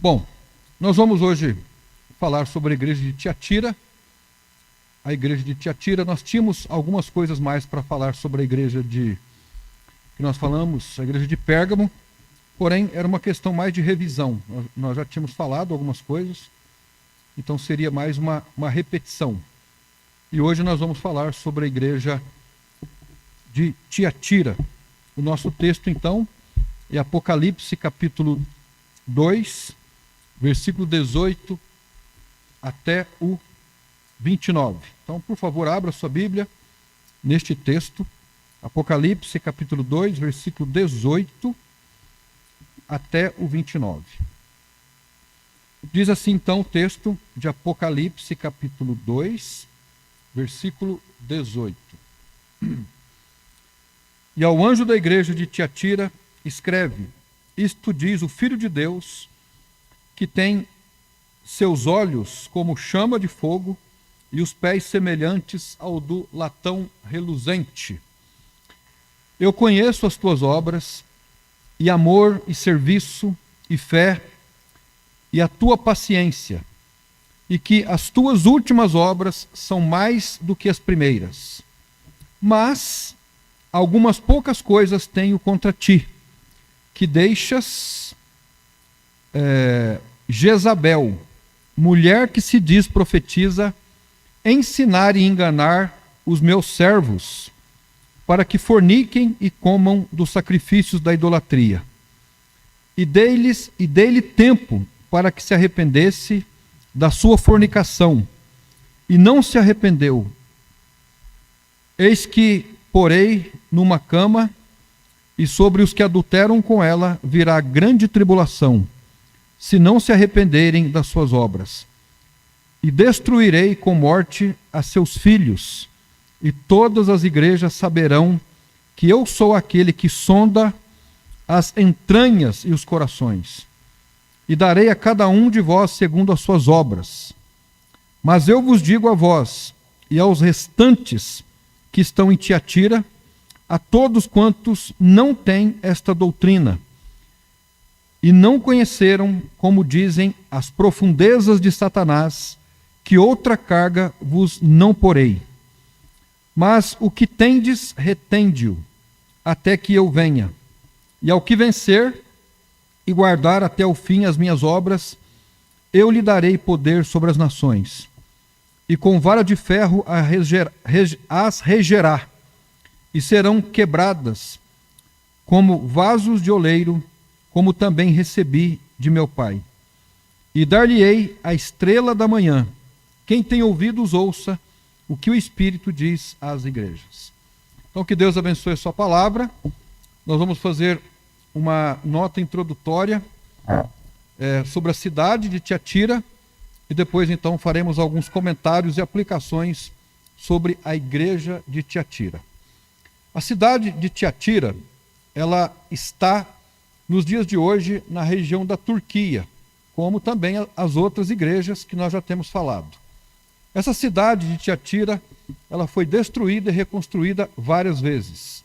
Bom, nós vamos hoje falar sobre a igreja de Tiatira. A igreja de Tiatira, nós tínhamos algumas coisas mais para falar sobre a igreja que nós falamos, a igreja de Pérgamo, porém era uma questão mais de revisão. Nós já tínhamos falado algumas coisas, então seria mais uma repetição. E hoje nós vamos falar sobre a igreja de Tiatira. O nosso texto, então, é Apocalipse, capítulo 2, versículo 18 até o 29. Então, por favor, abra sua Bíblia neste texto. Apocalipse, capítulo 2, versículo 18 até o 29. Diz assim, então, o texto de Apocalipse, capítulo 2, versículo 18. E ao anjo da igreja de Tiatira, escreve: isto diz o Filho de Deus, que tem seus olhos como chama de fogo e os pés semelhantes ao do latão reluzente. Eu conheço as tuas obras, e amor, e serviço, e fé, e a tua paciência, e que as tuas últimas obras são mais do que as primeiras. Mas algumas poucas coisas tenho contra ti, que deixas Jezabel, mulher que se diz profetiza, ensinar e enganar os meus servos, para que forniquem e comam dos sacrifícios da idolatria. E dei-lhe tempo para que se arrependesse da sua fornicação, e não se arrependeu. Eis que porei numa cama, e sobre os que adulteram com ela virá grande tribulação, se não se arrependerem das suas obras. E destruirei com morte a seus filhos, e todas as igrejas saberão que eu sou aquele que sonda as entranhas e os corações. E darei a cada um de vós segundo as suas obras. Mas eu vos digo a vós e aos restantes que estão em Tiatira, a todos quantos não têm esta doutrina, e não conheceram, como dizem, as profundezas de Satanás, que outra carga vos não porei. Mas o que tendes, retende-o, até que eu venha. E ao que vencer e guardar até o fim as minhas obras, eu lhe darei poder sobre as nações, e com vara de ferro as regerá, e serão quebradas como vasos de oleiro, como também recebi de meu Pai. E dar-lhe-ei a estrela da manhã. Quem tem ouvidos, ouça o que o Espírito diz às igrejas. Então, que Deus abençoe a sua palavra. Nós vamos fazer uma nota introdutória sobre a cidade de Tiatira, e depois, então, faremos alguns comentários e aplicações sobre a igreja de Tiatira. A cidade de Tiatira, ela está, nos dias de hoje, na região da Turquia, como também as outras igrejas que nós já temos falado. Essa cidade de Tiatira, ela foi destruída e reconstruída várias vezes.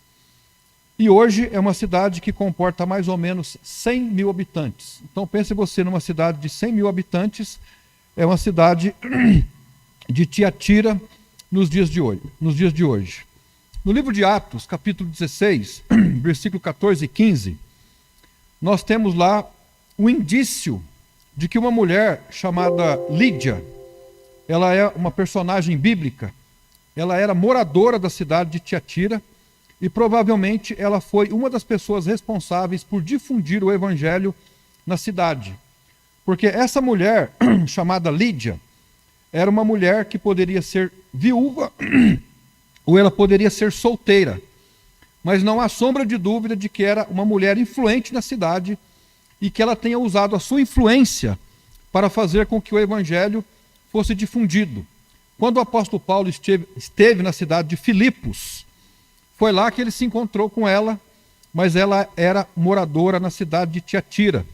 E hoje é uma cidade que comporta mais ou menos 100 mil habitantes. Então pense você numa cidade de 100 mil habitantes, é uma cidade de Tiatira nos dias de hoje. No livro de Atos, capítulo 16, versículo 14 e 15, nós temos lá um indício de que uma mulher chamada Lídia, ela é uma personagem bíblica, ela era moradora da cidade de Tiatira, e provavelmente ela foi uma das pessoas responsáveis por difundir o evangelho na cidade. Porque essa mulher, chamada Lídia, era uma mulher que poderia ser viúva ou ela poderia ser solteira. Mas não há sombra de dúvida de que era uma mulher influente na cidade e que ela tenha usado a sua influência para fazer com que o evangelho fosse difundido. Quando o apóstolo Paulo esteve na cidade de Filipos, foi lá que ele se encontrou com ela, mas ela era moradora na cidade de Tiatira.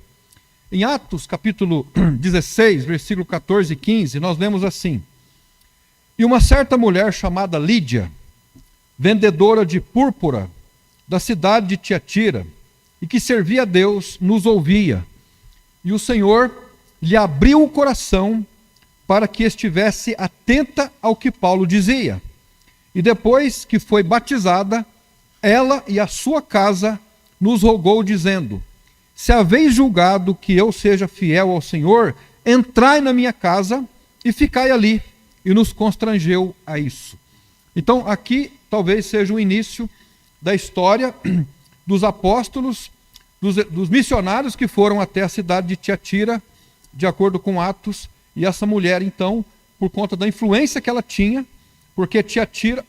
Em Atos, capítulo 16, versículo 14 e 15, nós lemos assim: e uma certa mulher chamada Lídia, vendedora de púrpura da cidade de Tiatira, e que servia a Deus, nos ouvia. E o Senhor lhe abriu o coração para que estivesse atenta ao que Paulo dizia. E depois que foi batizada, ela e a sua casa nos rogou, dizendo: se haveis julgado que eu seja fiel ao Senhor, entrai na minha casa e ficai ali. E nos constrangeu a isso. Então, aqui talvez seja o início da história dos apóstolos, dos missionários que foram até a cidade de Tiatira, de acordo com Atos. E essa mulher, então, por conta da influência que ela tinha, porque Tiatira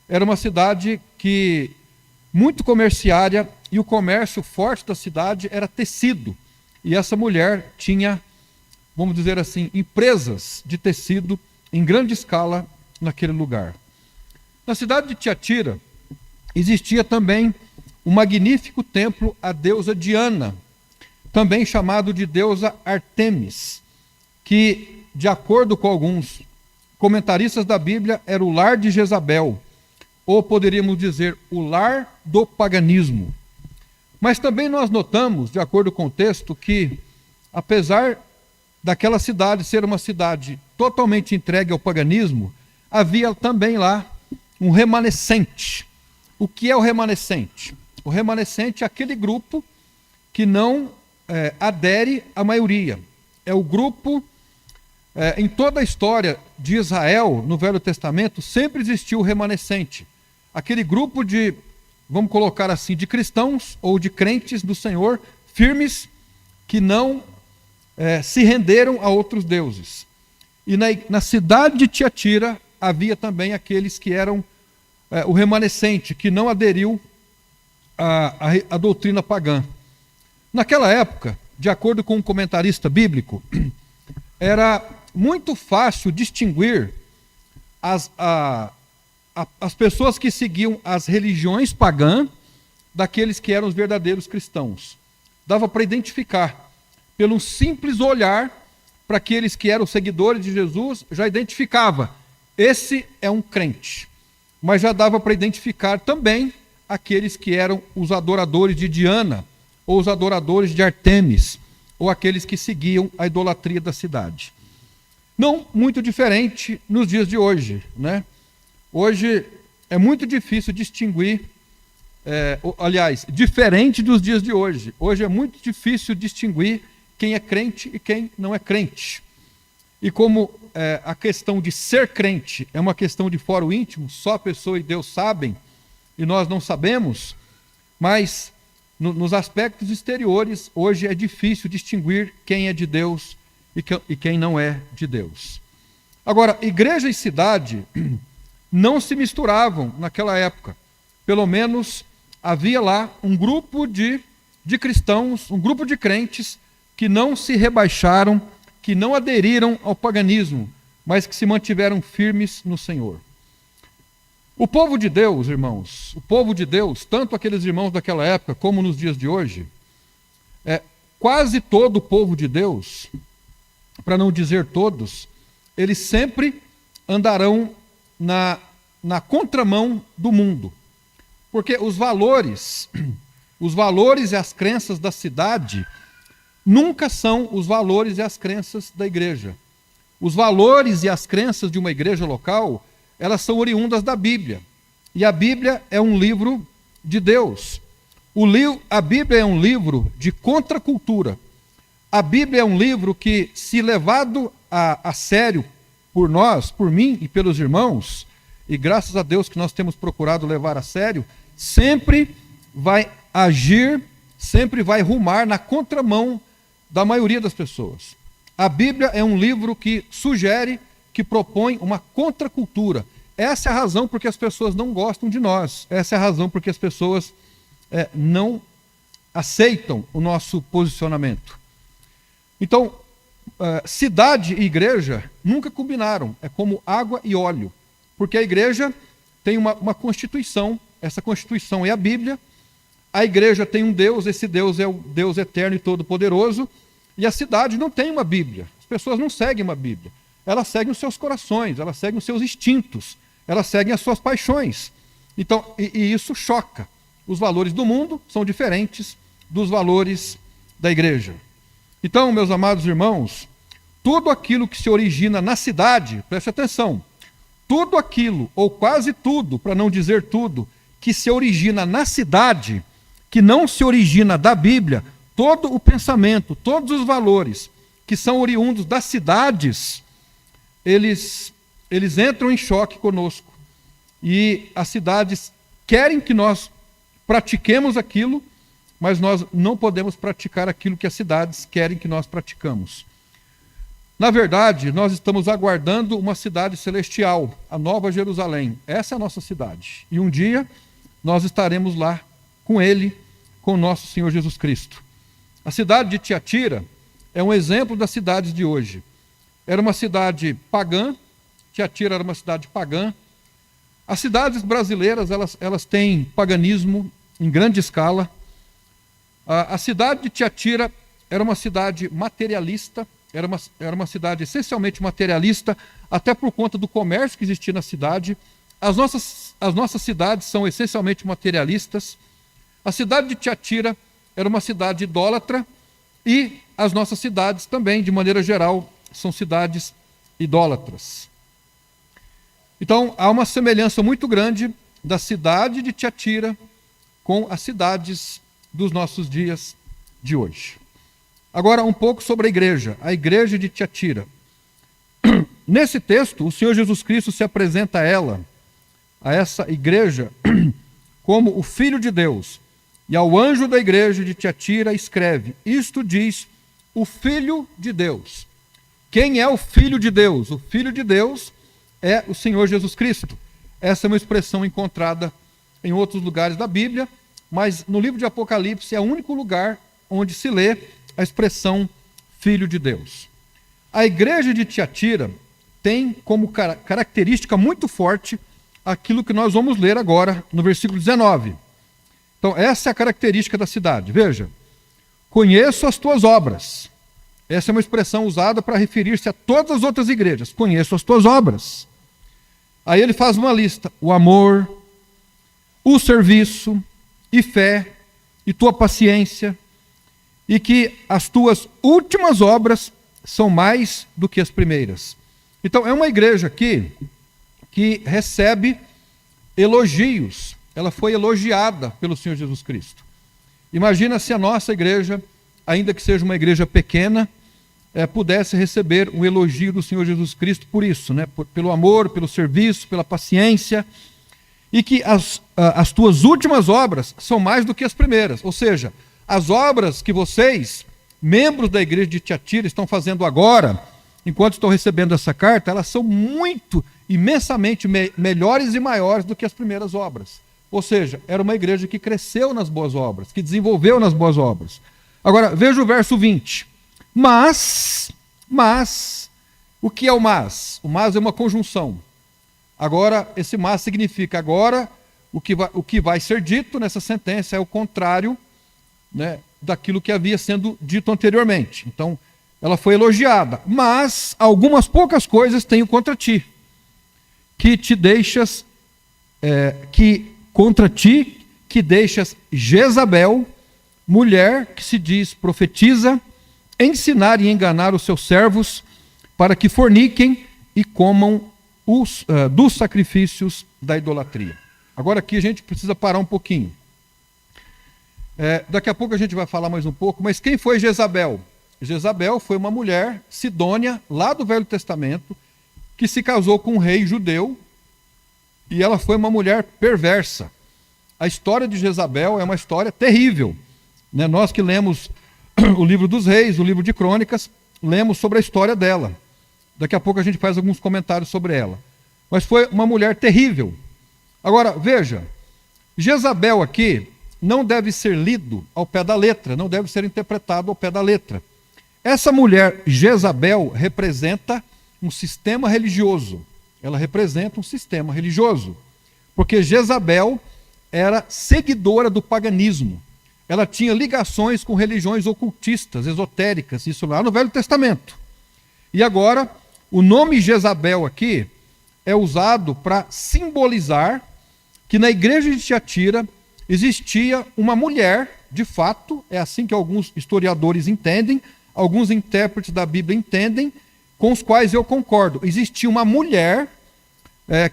era uma cidade que muito comerciária, e o comércio forte da cidade era tecido. E essa mulher tinha, vamos dizer assim, empresas de tecido em grande escala naquele lugar. Na cidade de Tiatira existia também um magnífico templo à deusa Diana, também chamado de deusa Artemis, que, de acordo com alguns comentaristas da Bíblia, era o lar de Jezabel, ou poderíamos dizer, o lar do paganismo. Mas também nós notamos, de acordo com o texto, que, apesar daquela cidade ser uma cidade totalmente entregue ao paganismo, havia também lá um remanescente. O que é o remanescente? O remanescente é aquele grupo que não adere à maioria. É o grupo, em toda a história de Israel, no Velho Testamento, sempre existiu o remanescente. Aquele grupo de, vamos colocar assim, de cristãos ou de crentes do Senhor, firmes, que não se renderam a outros deuses. E na cidade de Tiatira havia também aqueles que eram o remanescente, que não aderiu à doutrina pagã. Naquela época, de acordo com um comentarista bíblico, era muito fácil distinguir as pessoas que seguiam as religiões pagãs daqueles que eram os verdadeiros cristãos. Dava para identificar, pelo simples olhar para aqueles que eram seguidores de Jesus, já identificava, esse é um crente. Mas já dava para identificar também aqueles que eram os adoradores de Diana, ou os adoradores de Artemis, ou aqueles que seguiam a idolatria da cidade. Não muito diferente nos dias de hoje, né? Hoje é muito difícil distinguir, diferente dos dias de hoje. Hoje é muito difícil distinguir quem é crente e quem não é crente. E como a questão de ser crente é uma questão de foro íntimo, só a pessoa e Deus sabem, e nós não sabemos, mas nos aspectos exteriores, hoje é difícil distinguir quem é de Deus e quem não é de Deus. Agora, igreja e cidade não se misturavam naquela época. Pelo menos havia lá um grupo de cristãos, um grupo de crentes que não se rebaixaram, que não aderiram ao paganismo, mas que se mantiveram firmes no Senhor. O povo de Deus, irmãos, o povo de Deus, tanto aqueles irmãos daquela época como nos dias de hoje, quase todo o povo de Deus, para não dizer todos, eles sempre andarão na contramão do mundo. Porque os valores e as crenças da cidade nunca são os valores e as crenças da igreja. Os valores e as crenças de uma igreja local, elas são oriundas da Bíblia. E a Bíblia é um livro de Deus. A Bíblia é um livro de contracultura. A Bíblia é um livro que, se levado a sério por nós, por mim e pelos irmãos, e graças a Deus que nós temos procurado levar a sério, sempre vai agir, sempre vai rumar na contramão da maioria das pessoas. A Bíblia é um livro que sugere, que propõe uma contracultura. Essa é a razão porque as pessoas não gostam de nós. Essa é a razão porque as pessoas não aceitam o nosso posicionamento. Então, cidade e igreja nunca combinaram. É como água e óleo. Porque a igreja tem uma constituição. Essa constituição é a Bíblia. A igreja tem um Deus. Esse Deus é o Deus eterno e todo-poderoso. E a cidade não tem uma Bíblia. As pessoas não seguem uma Bíblia. Elas seguem os seus corações, elas seguem os seus instintos, elas seguem as suas paixões. Então, e isso choca. Os valores do mundo são diferentes dos valores da igreja. Então, meus amados irmãos, tudo aquilo que se origina na cidade, preste atenção, tudo aquilo, ou quase tudo, para não dizer tudo, que se origina na cidade, que não se origina da Bíblia, todo o pensamento, todos os valores que são oriundos das cidades, eles entram em choque conosco. E as cidades querem que nós pratiquemos aquilo, mas nós não podemos praticar aquilo que as cidades querem que nós praticamos. Na verdade, nós estamos aguardando uma cidade celestial, a Nova Jerusalém. Essa é a nossa cidade. E um dia nós estaremos lá com Ele, com o nosso Senhor Jesus Cristo. A cidade de Tiatira é um exemplo das cidades de hoje. Era uma cidade pagã, Tiatira era uma cidade pagã. As cidades brasileiras, elas têm paganismo em grande escala. A cidade de Tiatira era uma cidade materialista, era uma cidade essencialmente materialista, até por conta do comércio que existia na cidade. As nossas cidades são essencialmente materialistas. A cidade de Tiatira era uma cidade idólatra e as nossas cidades também, de maneira geral, são cidades idólatras. Então, há uma semelhança muito grande da cidade de Tiatira com as cidades dos nossos dias de hoje. Agora, um pouco sobre a igreja de Tiatira. Nesse texto, o Senhor Jesus Cristo se apresenta a essa igreja, como o Filho de Deus. E ao anjo da igreja de Tiatira escreve: isto diz o Filho de Deus. Quem é o Filho de Deus? O Filho de Deus é o Senhor Jesus Cristo. Essa é uma expressão encontrada em outros lugares da Bíblia, mas no livro de Apocalipse é o único lugar onde se lê a expressão Filho de Deus. A igreja de Tiatira tem como característica muito forte aquilo que nós vamos ler agora no versículo 19. Então, essa é a característica da cidade. Veja, conheço as tuas obras. Essa é uma expressão usada para referir-se a todas as outras igrejas. Conheço as tuas obras. Aí ele faz uma lista: o amor, o serviço, e fé, e tua paciência, e que as tuas últimas obras são mais do que as primeiras. Então, é uma igreja aqui que recebe elogios. Ela foi elogiada pelo Senhor Jesus Cristo. Imagina se a nossa igreja, ainda que seja uma igreja pequena, pudesse receber um elogio do Senhor Jesus Cristo por isso, né? Pelo amor, pelo serviço, pela paciência, e que as tuas últimas obras são mais do que as primeiras. Ou seja, as obras que vocês, membros da igreja de Tiatira, estão fazendo agora, enquanto estão recebendo essa carta, elas são muito, imensamente melhores e maiores do que as primeiras obras. Ou seja, era uma igreja que cresceu nas boas obras, que desenvolveu nas boas obras. Agora, veja o verso 20. Mas, o que é o mas? O mas é uma conjunção. Agora, esse mas significa agora, o que vai ser dito nessa sentença é o contrário, né, daquilo que havia sendo dito anteriormente. Então, ela foi elogiada. Mas, algumas poucas coisas tenho contra ti, que deixas Jezabel, mulher que se diz profetiza, ensinar e enganar os seus servos, para que forniquem e comam dos sacrifícios da idolatria. Agora aqui a gente precisa parar um pouquinho. Daqui a pouco a gente vai falar mais um pouco, mas quem foi Jezabel? Jezabel foi uma mulher sidônia, lá do Velho Testamento, que se casou com um rei judeu, e ela foi uma mulher perversa. A história de Jezabel é uma história terrível, né? Nós que lemos o livro dos reis, o livro de crônicas, lemos sobre a história dela. Daqui a pouco a gente faz alguns comentários sobre ela. Mas foi uma mulher terrível. Agora, veja, Jezabel aqui não deve ser lido ao pé da letra, não deve ser interpretado ao pé da letra. Essa mulher Jezabel representa um sistema religioso. Ela representa um sistema religioso. Porque Jezabel era seguidora do paganismo. Ela tinha ligações com religiões ocultistas, esotéricas, isso lá no Velho Testamento. E agora, o nome Jezabel aqui é usado para simbolizar que na igreja de Tiatira existia uma mulher, de fato, é assim que alguns historiadores entendem, alguns intérpretes da Bíblia entendem, com os quais eu concordo. Existia uma mulher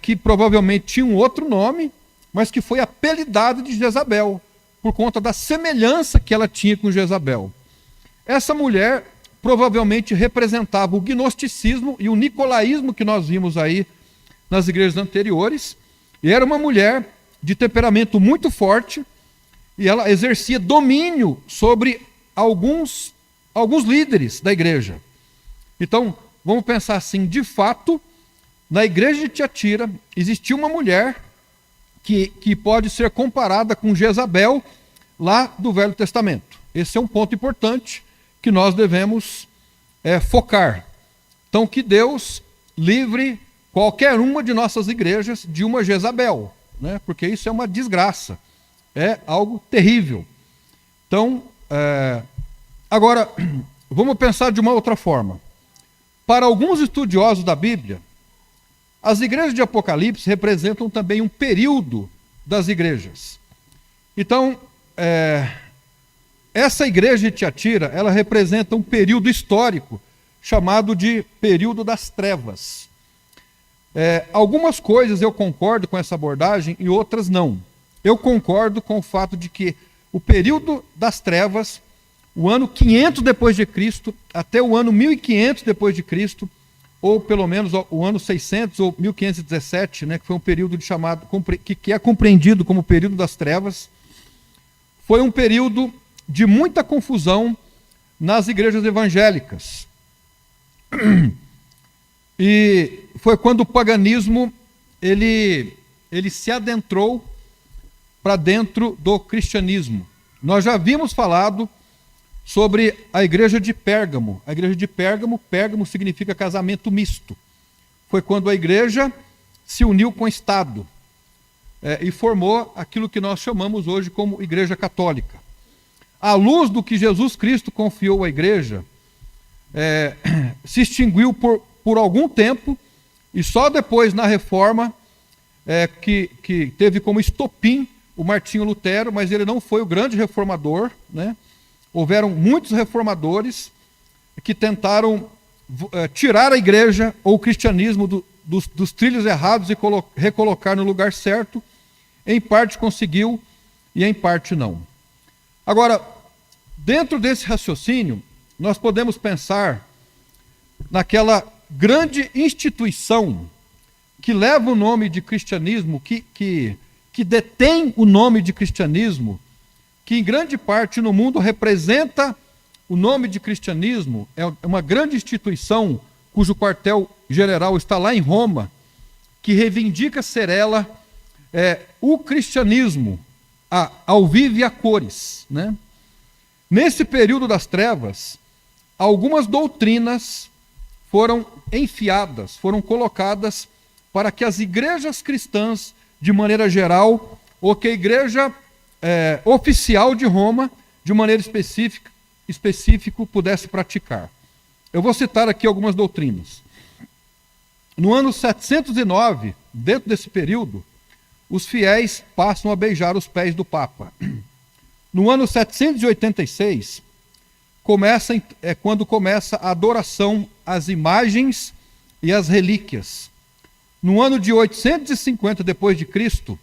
que provavelmente tinha um outro nome, mas que foi apelidada de Jezabel, por conta da semelhança que ela tinha com Jezabel. Essa mulher provavelmente representava o gnosticismo e o nicolaísmo que nós vimos aí nas igrejas anteriores, e era uma mulher de temperamento muito forte, e ela exercia domínio sobre alguns líderes da igreja. Então, vamos pensar assim, de fato, na igreja de Tiatira existia uma mulher que pode ser comparada com Jezabel lá do Velho Testamento. Esse é um ponto importante que nós devemos focar. Então, que Deus livre qualquer uma de nossas igrejas de uma Jezabel, né? Porque isso é uma desgraça, é algo terrível. Então, agora, vamos pensar de uma outra forma. Para alguns estudiosos da Bíblia, as igrejas de Apocalipse representam também um período das igrejas. Então, essa igreja de Tiatira, ela representa um período histórico chamado de período das trevas. Algumas coisas eu concordo com essa abordagem e outras não. Eu concordo com o fato de que o período das trevas, o ano 500 depois de Cristo até o ano 1500 depois de Cristo, ou pelo menos o ano 600 ou 1517, né, que foi um período que é compreendido como o período das trevas, foi um período de muita confusão nas igrejas evangélicas. E foi quando o paganismo ele se adentrou para dentro do cristianismo. Nós já havíamos falado sobre a igreja de Pérgamo. A igreja de Pérgamo significa casamento misto. Foi quando a igreja se uniu com o Estado e formou aquilo que nós chamamos hoje como Igreja Católica. À luz do que Jesus Cristo confiou à igreja, se extinguiu por algum tempo, e só depois, na Reforma, que teve como estopim o Martinho Lutero, mas ele não foi o grande reformador, né? Houveram muitos reformadores que tentaram tirar a igreja ou o cristianismo dos trilhos errados e recolocar no lugar certo. Em parte conseguiu e em parte não. Agora, dentro desse raciocínio, nós podemos pensar naquela grande instituição que leva o nome de cristianismo, que detém o nome de cristianismo, que em grande parte no mundo representa o nome de cristianismo, é uma grande instituição cujo quartel-general está lá em Roma, que reivindica ser ela o cristianismo ao vivo e a cores, né? Nesse período das trevas, algumas doutrinas foram enfiadas, foram colocadas para que as igrejas cristãs, de maneira geral, ou que a igreja oficial de Roma, de maneira específica, pudesse praticar. Eu vou citar aqui algumas doutrinas. No ano 709, dentro desse período, os fiéis passam a beijar os pés do Papa. No ano 786, quando começa a adoração às imagens e às relíquias. No ano de 850 depois de Cristo,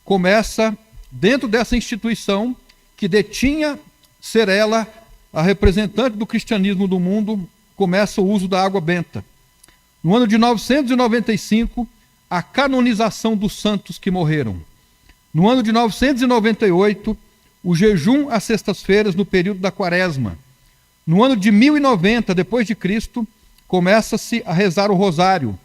começa, dentro dessa instituição, que detinha ser ela a representante do cristianismo do mundo, começa o uso da água benta. No ano de 995, a canonização dos santos que morreram. No ano de 998, o jejum às sextas-feiras no período da Quaresma. No ano de 1090 depois de Cristo, começa-se a rezar o rosário.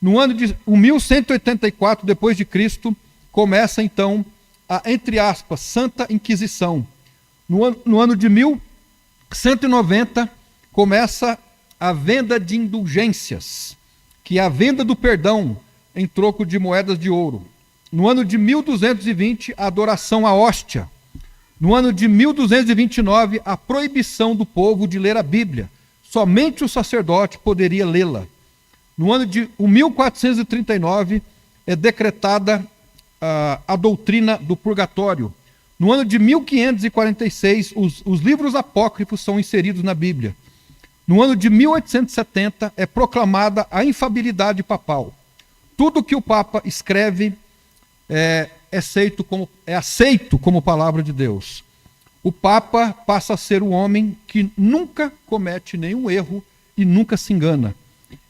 No ano de 1184 depois de Cristo, começa então a, entre aspas, Santa Inquisição. No ano de 1190, começa a venda de indulgências, que é a venda do perdão em troco de moedas de ouro. No ano de 1220, a adoração à hóstia. No ano de 1229, a proibição do povo de ler a Bíblia. Somente o sacerdote poderia lê-la. No ano de 1439, é decretada a doutrina do purgatório. No ano de 1546, os livros apócrifos são inseridos na Bíblia. no ano de 1870, é proclamada a infabilidade papal. Tudo que o Papa escreve é aceito como palavra de Deus. O Papa passa a ser o homem que nunca comete nenhum erro e nunca se engana.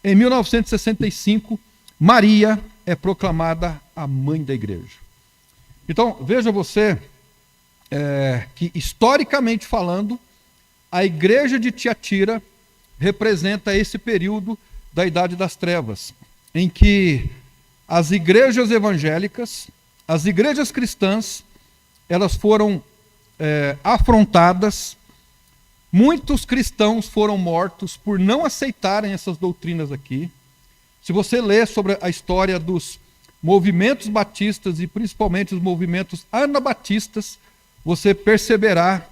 Em 1965, Maria é proclamada a mãe da igreja. Então, veja você que, historicamente falando, a igreja de Tiatira representa esse período da Idade das Trevas, em que as igrejas evangélicas, as igrejas cristãs, elas foram afrontadas. Muitos cristãos foram mortos por não aceitarem essas doutrinas aqui. Se você ler sobre a história dos movimentos batistas e principalmente os movimentos anabatistas, você perceberá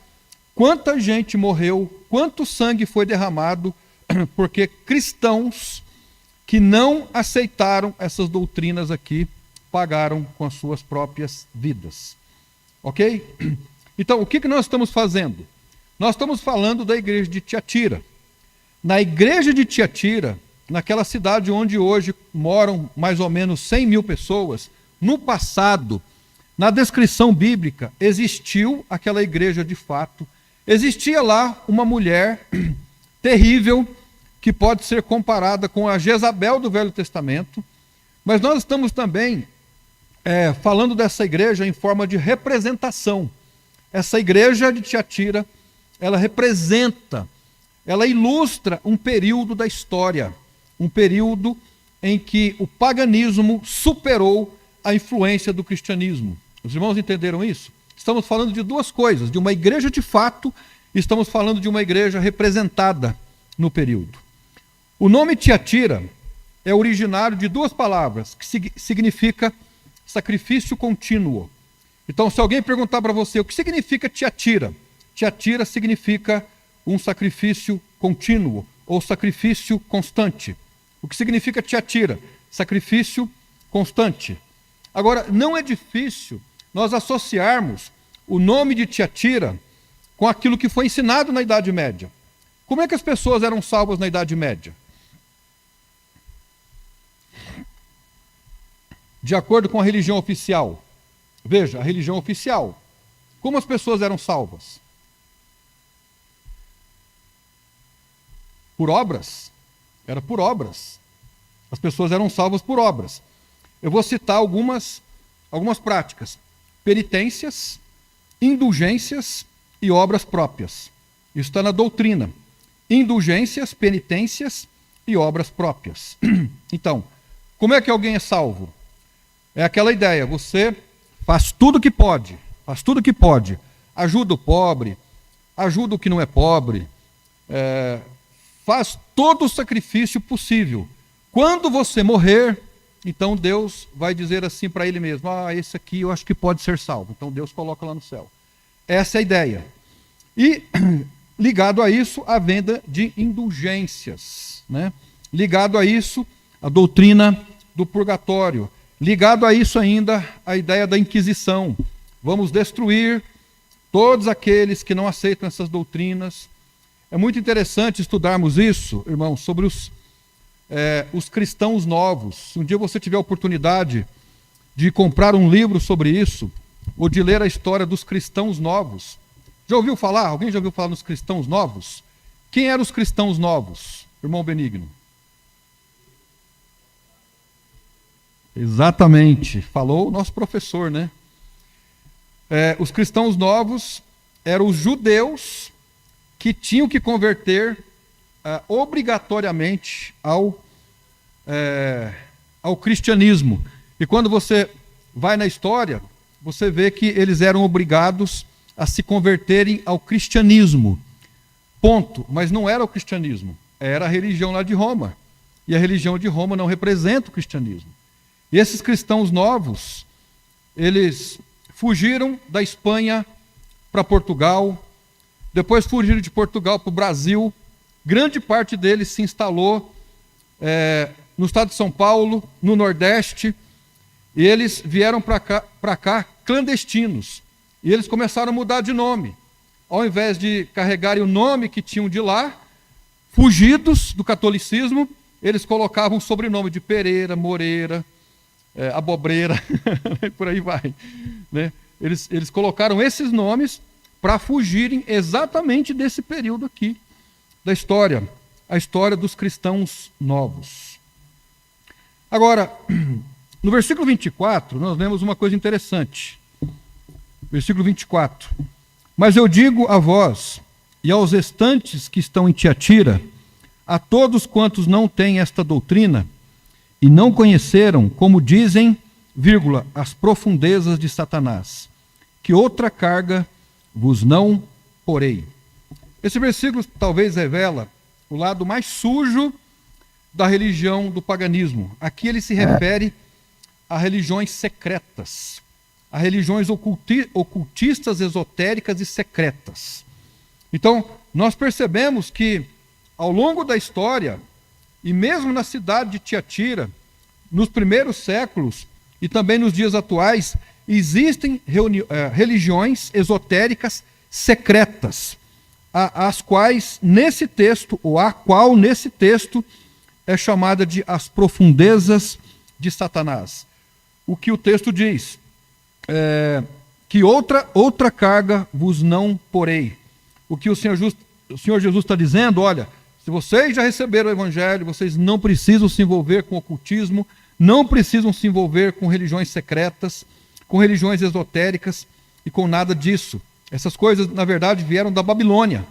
quanta gente morreu, quanto sangue foi derramado, porque cristãos que não aceitaram essas doutrinas aqui pagaram com as suas próprias vidas. Ok? Então, o que nós estamos fazendo? Nós estamos falando da igreja de Tiatira. Na igreja de Tiatira, naquela cidade onde hoje moram mais ou menos 100 mil pessoas, no passado, na descrição bíblica, existiu aquela igreja de fato. Existia lá uma mulher terrível, que pode ser comparada com a Jezabel do Velho Testamento, mas nós estamos também falando dessa igreja em forma de representação. Essa igreja de Tiatira, ela representa, ela ilustra um período da história, um período em que o paganismo superou a influência do cristianismo. Os irmãos entenderam isso? Estamos falando de duas coisas, de uma igreja de fato, e estamos falando de uma igreja representada no período. O nome Tiatira é originário de duas palavras, que significa sacrifício contínuo. Então, se alguém perguntar para você o que significa Tiatira, Tiatira significa um sacrifício contínuo ou sacrifício constante. O que significa Tiatira? Sacrifício constante. Agora, não é difícil nós associarmos o nome de Tiatira com aquilo que foi ensinado na Idade Média. Como é que as pessoas eram salvas na Idade Média? De acordo com a religião oficial. Veja, a religião oficial. Como as pessoas eram salvas? Por obras. Era por obras. As pessoas eram salvas por obras. Eu vou citar algumas práticas. Penitências, indulgências e obras próprias. Isso está na doutrina. Indulgências, penitências e obras próprias. Então, como é que alguém é salvo? É aquela ideia, você faz tudo o que pode, ajuda o pobre, ajuda o que não é pobre, faz todo o sacrifício possível. Quando você morrer, então Deus vai dizer assim para ele mesmo, esse aqui eu acho que pode ser salvo. Então Deus coloca lá no céu. Essa é a ideia. E ligado a isso, a venda de indulgências, né? Ligado a isso, a doutrina do purgatório. Ligado a isso ainda, a ideia da Inquisição. Vamos destruir todos aqueles que não aceitam essas doutrinas. É muito interessante estudarmos isso, irmãos, sobre os cristãos novos. Se um dia você tiver a oportunidade de comprar um livro sobre isso, ou de ler a história dos cristãos novos. Já ouviu falar? Alguém já ouviu falar nos cristãos novos? Quem eram os cristãos novos, irmão Benigno? Exatamente, falou o nosso professor, né? Os cristãos novos eram os judeus que tinham que converter obrigatoriamente ao cristianismo. E quando você vai na história, você vê que eles eram obrigados a se converterem ao cristianismo. Ponto. Mas não era o cristianismo, era a religião lá de Roma. E a religião de Roma não representa o cristianismo. E esses cristãos novos, eles fugiram da Espanha para Portugal, depois fugiram de Portugal para o Brasil. Grande parte deles se instalou no estado de São Paulo, no Nordeste, e eles vieram para cá clandestinos. E eles começaram a mudar de nome. Ao invés de carregarem o nome que tinham de lá, fugidos do catolicismo, eles colocavam o sobrenome de Pereira, Moreira, Abobreira, por aí vai. Né? Eles colocaram esses nomes para fugirem exatamente desse período aqui da história, a história dos cristãos novos. Agora, no versículo 24, nós vemos uma coisa interessante. Versículo 24. Mas eu digo a vós e aos restantes que estão em Tiatira, a todos quantos não têm esta doutrina e não conheceram, como dizem, vírgula, as profundezas de Satanás, que outra carga vos não porei. Esse versículo talvez revela o lado mais sujo da religião do paganismo. Aqui ele se refere a religiões secretas, a religiões ocultistas, esotéricas e secretas. Então, nós percebemos que, ao longo da história, e mesmo na cidade de Tiatira, nos primeiros séculos e também nos dias atuais, existem religiões esotéricas secretas, as quais nesse texto, ou a qual nesse texto é chamada de as profundezas de Satanás. O que o texto diz? Que outra carga vos não porei. O que o Senhor Jesus está dizendo, olha, se vocês já receberam o Evangelho, vocês não precisam se envolver com ocultismo, não precisam se envolver com religiões secretas, com religiões esotéricas e com nada disso. Essas coisas, na verdade, vieram da Babilônia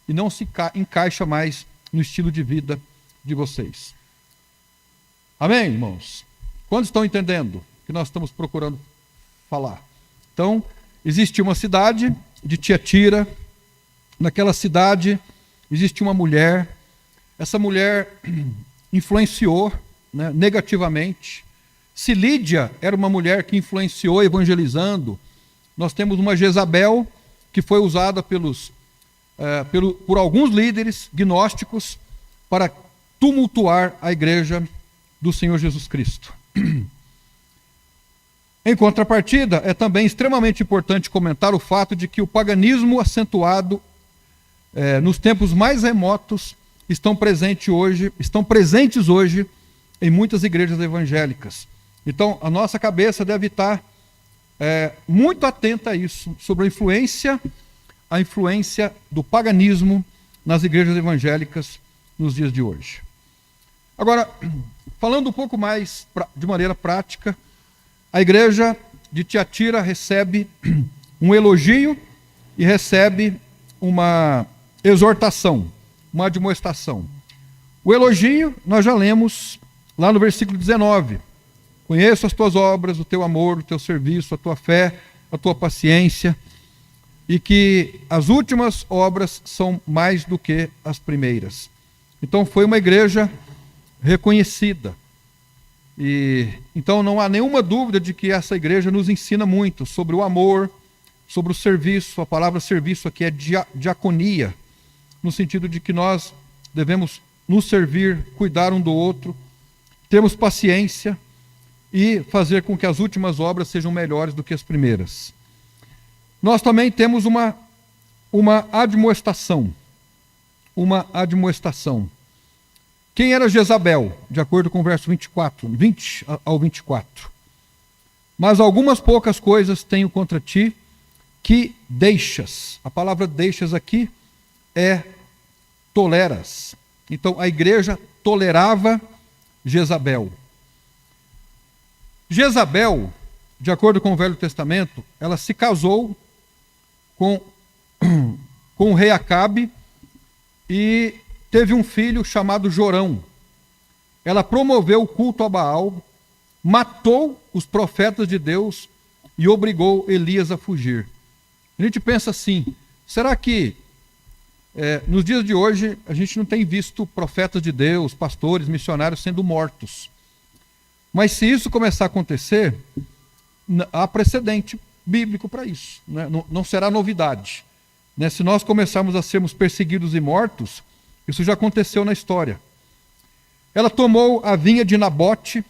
e não se encaixa mais no estilo de vida de vocês. Amém, irmãos? Quantos estão entendendo o que nós estamos procurando falar? Então, existia uma cidade de Tiatira. Naquela cidade existia uma mulher. Essa mulher influenciou, né, negativamente. Se Lídia era uma mulher que influenciou evangelizando, nós temos uma Jezabel que foi usada por alguns líderes gnósticos para tumultuar a igreja do Senhor Jesus Cristo. Em contrapartida, é também extremamente importante comentar o fato de que o paganismo acentuado nos tempos mais remotos estão presentes hoje em muitas igrejas evangélicas. Então, a nossa cabeça deve estar muito atenta a isso, sobre a influência do paganismo nas igrejas evangélicas nos dias de hoje. Agora, falando um pouco mais de maneira prática, a igreja de Tiatira recebe um elogio e recebe uma exortação, uma admoestação. O elogio nós já lemos lá no versículo 19. Conheço as tuas obras, o teu amor, o teu serviço, a tua fé, a tua paciência, e que as últimas obras são mais do que as primeiras. Então foi uma igreja reconhecida. E então não há nenhuma dúvida de que essa igreja nos ensina muito sobre o amor, sobre o serviço. A palavra serviço aqui é diaconia, no sentido de que nós devemos nos servir, cuidar um do outro, termos paciência e fazer com que as últimas obras sejam melhores do que as primeiras. Nós também temos uma admoestação. Uma admoestação. Quem era Jezabel? De acordo com o verso 20 ao 24. Mas algumas poucas coisas tenho contra ti, que deixas. A palavra deixas aqui é toleras. Então a igreja tolerava Jezabel. Jezabel, de acordo com o Velho Testamento, ela se casou com o rei Acabe e teve um filho chamado Jorão. Ela promoveu o culto a Baal, matou os profetas de Deus e obrigou Elias a fugir. A gente pensa assim, será que nos dias de hoje a gente não tem visto profetas de Deus, pastores, missionários sendo mortos? Mas se isso começar a acontecer, há precedente bíblico para isso, né? Não será novidade, né? Se nós começarmos a sermos perseguidos e mortos, isso já aconteceu na história. Ela tomou a vinha de Nabote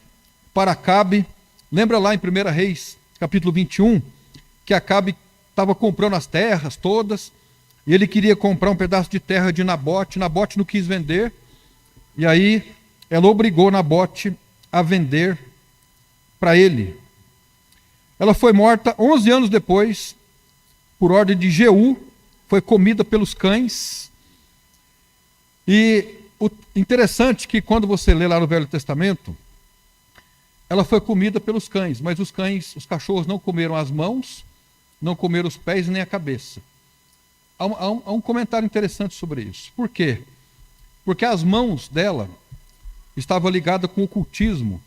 para Acabe. Lembra lá em 1 Reis, capítulo 21, que Acabe estava comprando as terras todas. e ele queria comprar um pedaço de terra de Nabote. Nabote não quis vender, e aí ela obrigou Nabote a vender para ele. Ela foi morta 11 anos depois, por ordem de Jeú, foi comida pelos cães. E o interessante é que quando você lê lá no Velho Testamento, ela foi comida pelos cães, mas os cachorros não comeram as mãos, não comeram os pés nem a cabeça. Há um comentário interessante sobre isso. Por quê? Porque as mãos dela estavam ligadas com o ocultismo,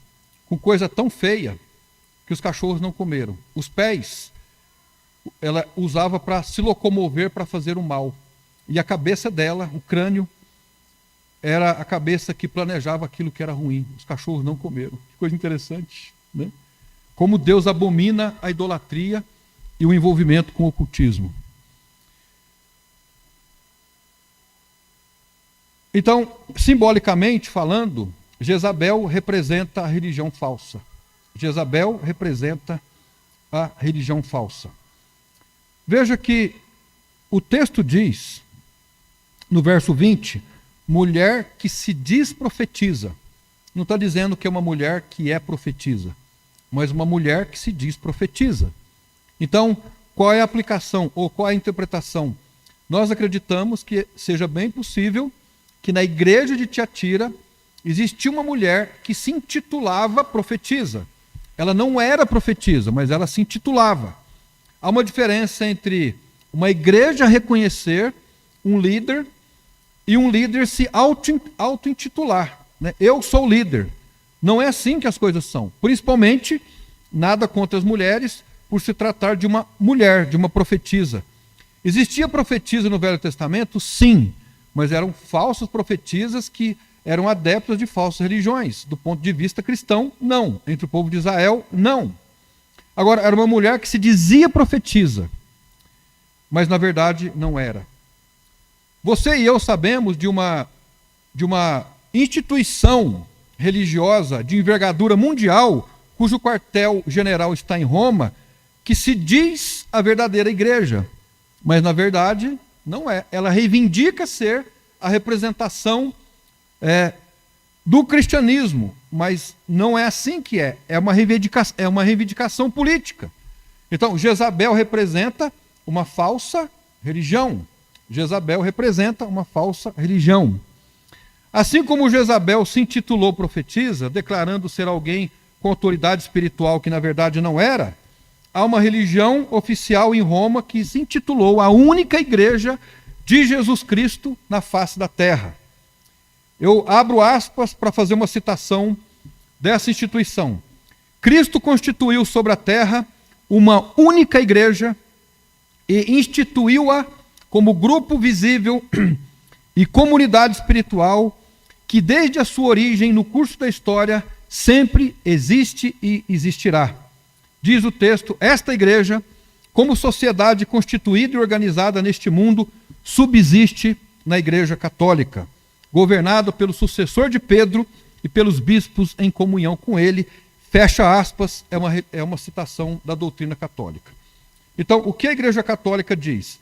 com coisa tão feia, que os cachorros não comeram. Os pés, ela usava para se locomover, para fazer o mal. E a cabeça dela, o crânio, era a cabeça que planejava aquilo que era ruim. Os cachorros não comeram. Que coisa interessante, né? Como Deus abomina a idolatria e o envolvimento com o ocultismo. Então, simbolicamente falando, Jezabel representa a religião falsa. Jezabel representa a religião falsa. Veja que o texto diz, no verso 20, mulher que se diz profetiza. Não está dizendo que é uma mulher que é profetiza, mas uma mulher que se diz profetiza. Então, qual é a aplicação ou qual é a interpretação? Nós acreditamos que seja bem possível que na igreja de Tiatira existia uma mulher que se intitulava profetisa. Ela não era profetisa, mas ela se intitulava. Há uma diferença entre uma igreja reconhecer um líder e um líder se auto-intitular, né? Eu sou o líder. Não é assim que as coisas são. Principalmente, nada contra as mulheres, por se tratar de uma mulher, de uma profetisa. Existia profetisa no Velho Testamento? Sim, mas eram falsas profetisas que eram adeptas de falsas religiões. Do ponto de vista cristão, não. Entre o povo de Israel, não. Agora, era uma mulher que se dizia profetisa, mas na verdade não era. Você e eu sabemos de uma instituição religiosa de envergadura mundial, cujo quartel-general está em Roma, que se diz a verdadeira igreja, mas na verdade não é. Ela reivindica ser a representação do cristianismo, mas não é assim que é. É uma reivindicação política. Então, Jezabel representa uma falsa religião. Jezabel representa uma falsa religião. Assim como Jezabel se intitulou profetisa, declarando ser alguém com autoridade espiritual que na verdade não era, há uma religião oficial em Roma que se intitulou a única igreja de Jesus Cristo na face da terra. Eu abro aspas para fazer uma citação dessa instituição. Cristo constituiu sobre a terra uma única igreja e instituiu-a como grupo visível e comunidade espiritual que desde a sua origem no curso da história sempre existe e existirá. Diz o texto, esta igreja, como sociedade constituída e organizada neste mundo, subsiste na Igreja Católica, governada pelo sucessor de Pedro e pelos bispos em comunhão com ele. Fecha aspas, é uma citação da doutrina católica. Então, o que a Igreja Católica diz?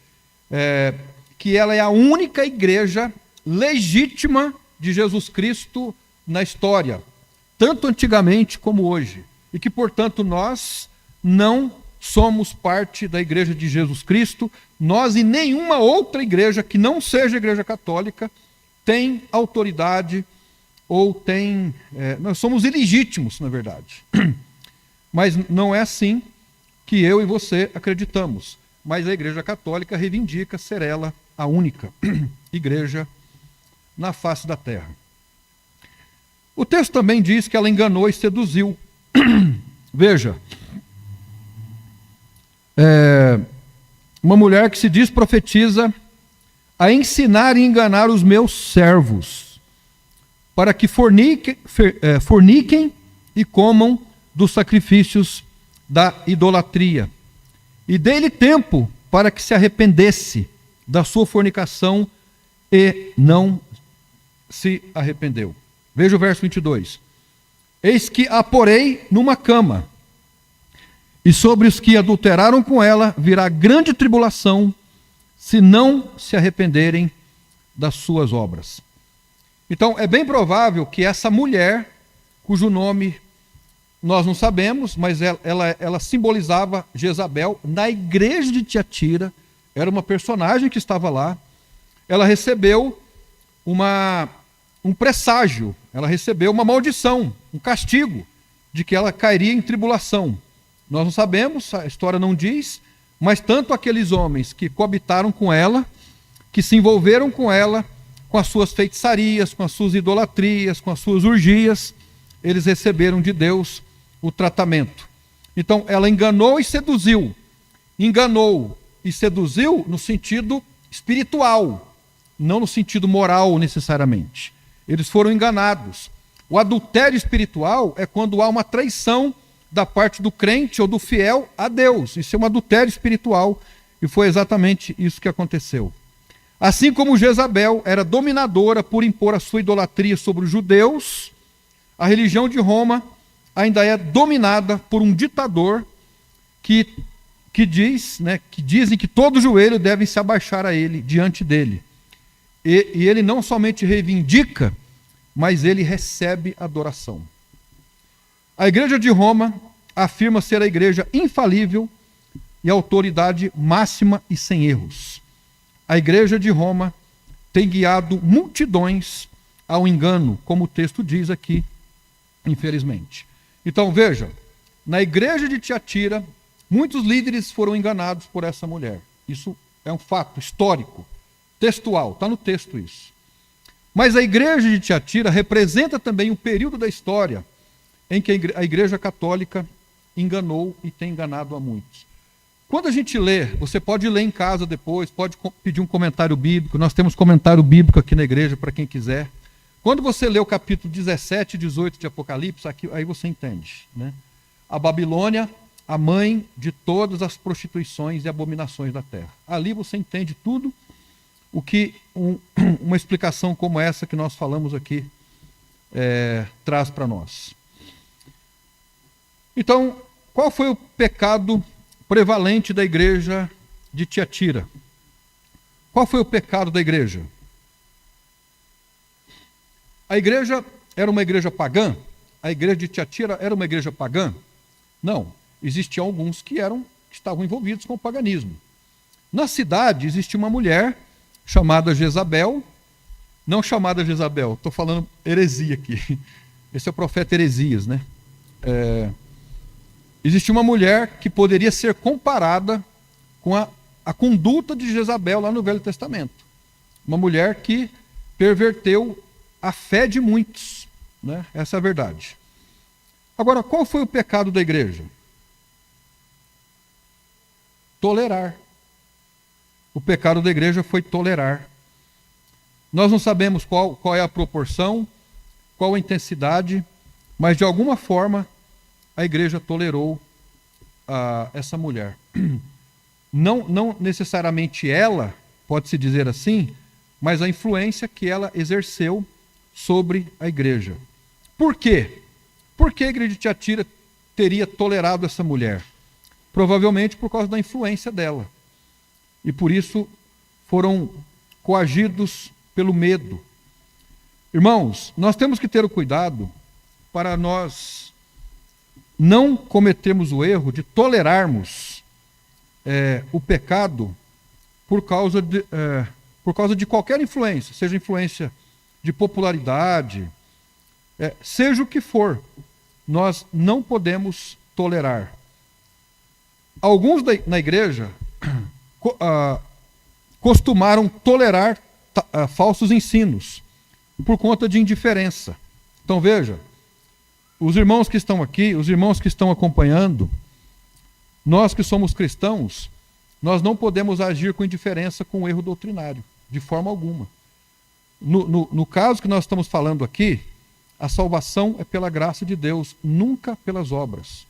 Que ela é a única igreja legítima de Jesus Cristo na história, tanto antigamente como hoje, e que, portanto, nós não somos parte da Igreja de Jesus Cristo, nós e nenhuma outra igreja que não seja a Igreja Católica tem autoridade ou tem... nós somos ilegítimos, na verdade. Mas não é assim que eu e você acreditamos. Mas a Igreja Católica reivindica ser ela a única igreja na face da terra. O texto também diz que ela enganou e seduziu. Veja, uma mulher que se diz profetiza a ensinar e enganar os meus servos, para que forniquem e comam dos sacrifícios da idolatria. E dei-lhe tempo para que se arrependesse da sua fornicação e não se arrependeu. Veja o verso 22. Eis que a porei numa cama, e sobre os que adulteraram com ela virá grande tribulação, se não se arrependerem das suas obras. Então, é bem provável que essa mulher, cujo nome nós não sabemos, mas ela simbolizava Jezabel, na igreja de Tiatira, era uma personagem que estava lá, ela recebeu um presságio, ela recebeu uma maldição, um castigo, de que ela cairia em tribulação. Nós não sabemos, a história não diz, mas tanto aqueles homens que coabitaram com ela, que se envolveram com ela, com as suas feitiçarias, com as suas idolatrias, com as suas urgias, eles receberam de Deus o tratamento. Então, ela enganou e seduziu. Enganou e seduziu no sentido espiritual, não no sentido moral necessariamente. Eles foram enganados. O adultério espiritual é quando há uma traição da parte do crente ou do fiel a Deus. Isso é um adultério espiritual e foi exatamente isso que aconteceu. Assim como Jezabel era dominadora por impor a sua idolatria sobre os judeus, a religião de Roma ainda é dominada por um ditador que dizem que todo joelho deve se abaixar a ele, diante dele. E ele não somente reivindica, mas ele recebe adoração. A igreja de Roma afirma ser a igreja infalível e a autoridade máxima e sem erros. A igreja de Roma tem guiado multidões ao engano, como o texto diz aqui, infelizmente. Então veja, na igreja de Tiatira, muitos líderes foram enganados por essa mulher. Isso é um fato histórico, textual, está no texto isso. Mas a igreja de Tiatira representa também um período da história em que a igreja católica enganou e tem enganado a muitos. Quando a gente lê, você pode ler em casa depois, pode pedir um comentário bíblico, nós temos comentário bíblico aqui na igreja para quem quiser. Quando você lê o capítulo 17 e 18 de Apocalipse, aí você entende, né? A Babilônia, a mãe de todas as prostituições e abominações da terra. Ali você entende tudo o que uma explicação como essa que nós falamos aqui traz para nós. Então, qual foi o pecado prevalente da igreja de Tiatira? Qual foi o pecado da igreja? A igreja era uma igreja pagã? A igreja de Tiatira era uma igreja pagã? Não. Existiam alguns que estavam envolvidos com o paganismo. Na cidade existia uma mulher chamada Jezabel, não chamada Jezabel, estou falando heresia aqui. Esse é o profeta Heresias, né? Existia uma mulher que poderia ser comparada com a conduta de Jezabel lá no Velho Testamento. Uma mulher que perverteu a fé de muitos, né? Essa é a verdade. Agora, qual foi o pecado da igreja? Tolerar. O pecado da igreja foi tolerar. Nós não sabemos qual é a proporção, qual a intensidade, mas de alguma forma a igreja tolerou essa mulher. Não necessariamente ela, pode-se dizer assim, mas a influência que ela exerceu sobre a igreja. Por quê? Por que a igreja de Tiatira teria tolerado essa mulher? Provavelmente por causa da influência dela. E por isso foram coagidos pelo medo. Irmãos, nós temos que ter o cuidado para nós não cometermos o erro de tolerarmos o pecado por causa de qualquer influência, seja influência de popularidade, seja o que for, nós não podemos tolerar. Alguns na igreja costumaram tolerar falsos ensinos por conta de indiferença. Então veja, os irmãos que estão aqui, os irmãos que estão acompanhando, nós que somos cristãos, nós não podemos agir com indiferença com o erro doutrinário, de forma alguma. No caso que nós estamos falando aqui, a salvação é pela graça de Deus, nunca pelas obras.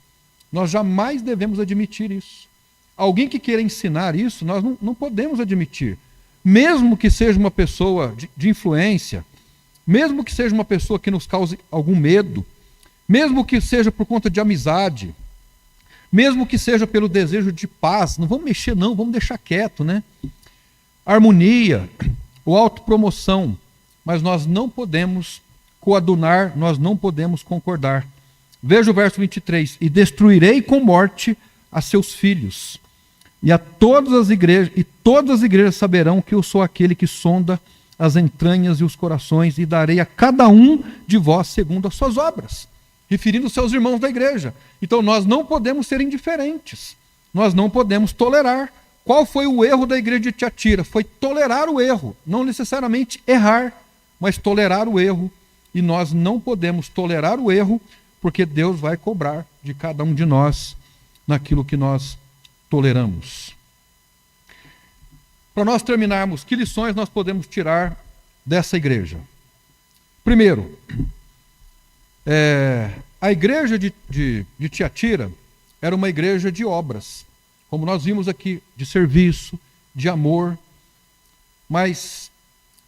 Nós jamais devemos admitir isso. Alguém que queira ensinar isso, nós não podemos admitir. Mesmo que seja uma pessoa de influência, mesmo que seja uma pessoa que nos cause algum medo, mesmo que seja por conta de amizade, mesmo que seja pelo desejo de paz, não vamos mexer não, vamos deixar quieto, né? harmonia ou autopromoção, mas nós não podemos coadunar, nós não podemos concordar. Veja o verso 23: e destruirei com morte a seus filhos, e todas as igrejas saberão que eu sou aquele que sonda as entranhas e os corações, e darei a cada um de vós segundo as suas obras, referindo aos seus irmãos da igreja. Então nós não podemos ser indiferentes, nós não podemos tolerar. Qual foi o erro da igreja de Tiatira? Foi tolerar o erro, não necessariamente errar, mas tolerar o erro. E nós não podemos tolerar o erro, porque Deus vai cobrar de cada um de nós naquilo que nós toleramos. Para nós terminarmos, que lições nós podemos tirar dessa igreja? Primeiro, a igreja de Tiatira era uma igreja de obras, como nós vimos aqui, de serviço, de amor, mas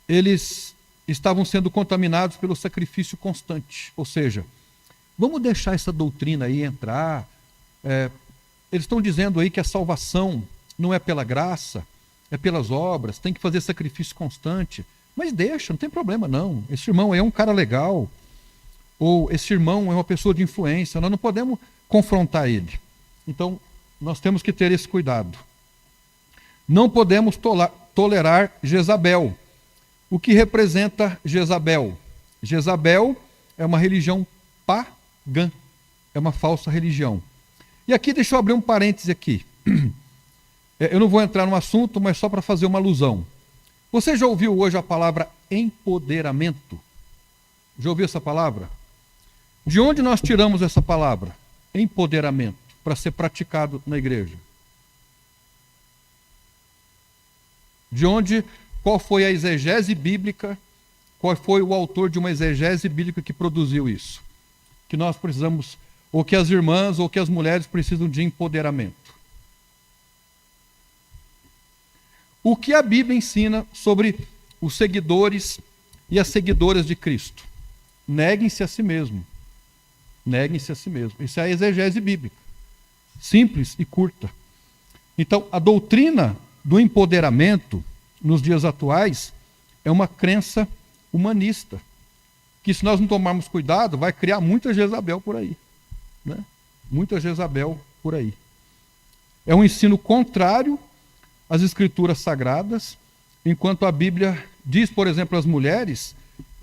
eles estavam sendo contaminados pelo sacrifício constante. Ou seja, vamos deixar essa doutrina aí entrar. Eles estão dizendo aí que a salvação não é pela graça, é pelas obras, tem que fazer sacrifício constante. Mas deixa, não tem problema não. Esse irmão aí é um cara legal, ou esse irmão é uma pessoa de influência, nós não podemos confrontar ele. Então, nós temos que ter esse cuidado. Não podemos tolerar Jezabel. O que representa Jezabel? Jezabel é uma religião pagã, é uma falsa religião. E aqui, deixa eu abrir um parêntese aqui. Eu não vou entrar no assunto, mas só para fazer uma alusão. Você já ouviu hoje a palavra empoderamento? Já ouviu essa palavra? De onde nós tiramos essa palavra? Empoderamento, para ser praticado na igreja. De onde, qual foi a exegese bíblica, qual foi o autor de uma exegese bíblica que produziu isso? Que nós precisamos, ou que as irmãs, ou que as mulheres precisam de empoderamento. O que a Bíblia ensina sobre os seguidores e as seguidoras de Cristo? Neguem-se a si mesmo. Neguem-se a si mesmo. Isso é a exegese bíblica. Simples e curta. Então, a doutrina do empoderamento, nos dias atuais, é uma crença humanista, que se nós não tomarmos cuidado, vai criar muita Jezabel por aí. Né? Muita Jezabel por aí. É um ensino contrário às escrituras sagradas, enquanto a Bíblia diz, por exemplo, às mulheres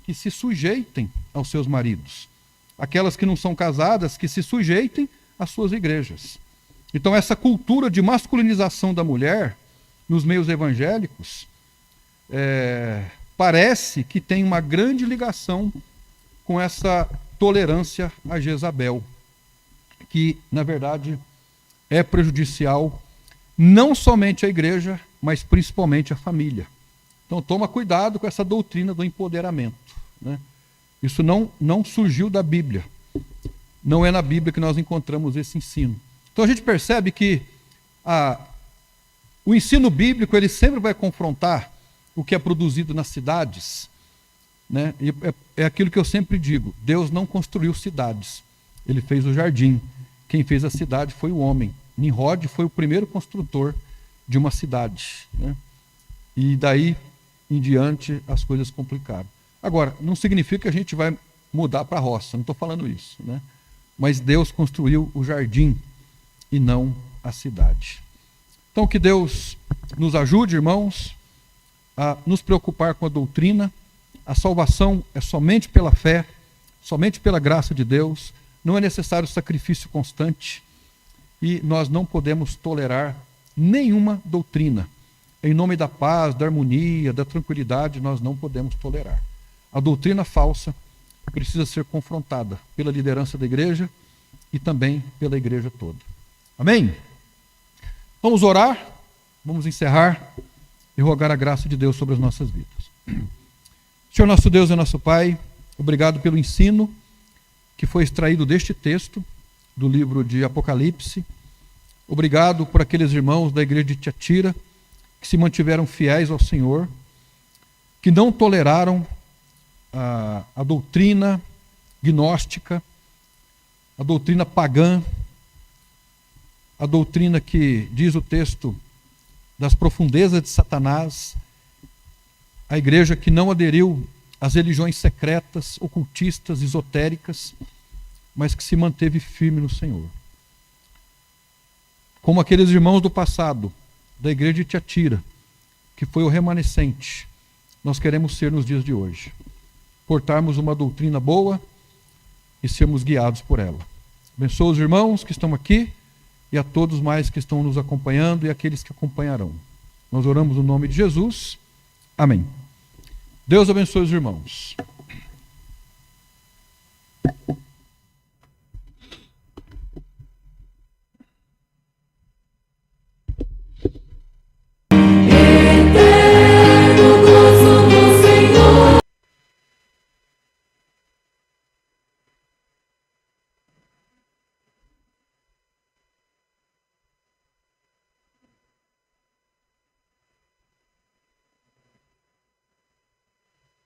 que se sujeitem aos seus maridos. Aquelas que não são casadas, que se sujeitem às suas igrejas. Então, essa cultura de masculinização da mulher nos meios evangélicos parece que tem uma grande ligação com essa tolerância a Jezabel, que, na verdade, é prejudicial não somente à igreja, mas principalmente à família. Então, toma cuidado com essa doutrina do empoderamento. Né? Isso não surgiu da Bíblia. Não é na Bíblia que nós encontramos esse ensino. Então, a gente percebe que o ensino bíblico ele sempre vai confrontar o que é produzido nas cidades. Né? E é aquilo que eu sempre digo: Deus não construiu cidades, ele fez o jardim. Quem fez a cidade foi o homem. Nimrod foi o primeiro construtor de uma cidade. Né? E daí em diante as coisas complicaram. Agora, não significa que a gente vai mudar para a roça, não estou falando isso. Né? Mas Deus construiu o jardim e não a cidade. Então que Deus nos ajude, irmãos, a nos preocupar com a doutrina. A salvação é somente pela fé, somente pela graça de Deus. Não é necessário sacrifício constante. E nós não podemos tolerar nenhuma doutrina. Em nome da paz, da harmonia, da tranquilidade, nós não podemos tolerar. A doutrina falsa precisa ser confrontada pela liderança da igreja e também pela igreja toda. Amém? Vamos orar, vamos encerrar e rogar a graça de Deus sobre as nossas vidas. Senhor nosso Deus e nosso Pai, obrigado pelo ensino que foi extraído deste texto, do livro de Apocalipse. Obrigado por aqueles irmãos da igreja de Tiatira que se mantiveram fiéis ao Senhor, que não toleraram a doutrina gnóstica, a doutrina pagã, a doutrina que, diz o texto, das profundezas de Satanás, A igreja que não aderiu às religiões secretas, ocultistas, esotéricas, mas que se manteve firme no Senhor. Como aqueles irmãos do passado, da igreja de Tiatira, que foi o remanescente, nós queremos ser nos dias de hoje. Portarmos uma doutrina boa e sermos guiados por ela. Abençoa os irmãos que estão aqui e a todos mais que estão nos acompanhando e aqueles que acompanharão. Nós oramos no nome de Jesus. Amém. Deus abençoe os irmãos.